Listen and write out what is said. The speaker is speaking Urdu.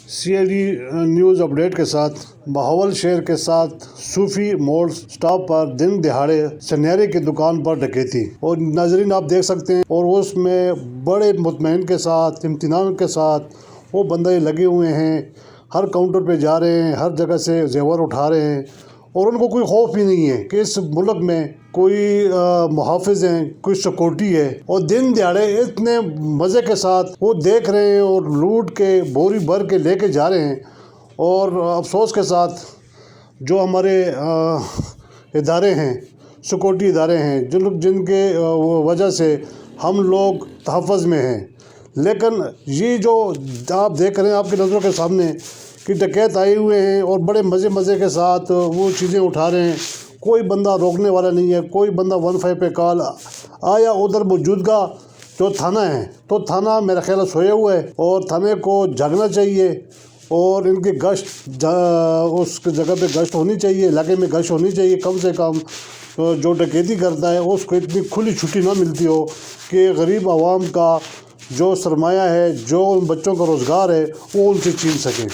CID نیوز اپڈیٹ کے ساتھ بہاول شہر کے ساتھ صوفی موڑ سٹاپ پر دن دہاڑے سنیرے کی دکان پر ڈکیتی، اور ناظرین آپ دیکھ سکتے ہیں، اور اس میں بڑے مطمئن کے ساتھ، امتنان کے ساتھ وہ بندے لگے ہوئے ہیں، ہر کاؤنٹر پہ جا رہے ہیں، ہر جگہ سے زیور اٹھا رہے ہیں، اور ان کو کوئی خوف بھی نہیں ہے کہ اس ملک میں کوئی محافظ ہیں، کوئی سیکورٹی ہے، اور دن دیہڑے اتنے مزے کے ساتھ وہ دیکھ رہے ہیں اور لوٹ کے بوری بھر کے لے کے جا رہے ہیں۔ اور افسوس کے ساتھ جو ہمارے ادارے ہیں، سیکورٹی ادارے ہیں، جن کے وجہ سے ہم لوگ تحفظ میں ہیں، لیکن یہ جو آپ دیکھ رہے ہیں آپ کی نظروں کے سامنے کہ ڈکیت آئے ہوئے ہیں اور بڑے مزے کے ساتھ وہ چیزیں اٹھا رہے ہیں، کوئی بندہ روکنے والا نہیں ہے، کوئی بندہ 15 پہ کال آیا، ادھر موجودگا جو تھانہ ہے، تو تھانہ میرا خیال ہے سویا ہوا ہے، اور تھانے کو جاگنا چاہیے، اور ان کی گشت اس جگہ پہ گشت ہونی چاہیے، علاقے میں گشت ہونی چاہیے، کم سے کم جو ڈکیتی کرتا ہے اس کو اتنی کھلی چھٹی نہ ملتی ہو کہ غریب عوام کا جو سرمایہ ہے، جو ان بچوں کا روزگار ہے، وہ ان سے چھین سکیں۔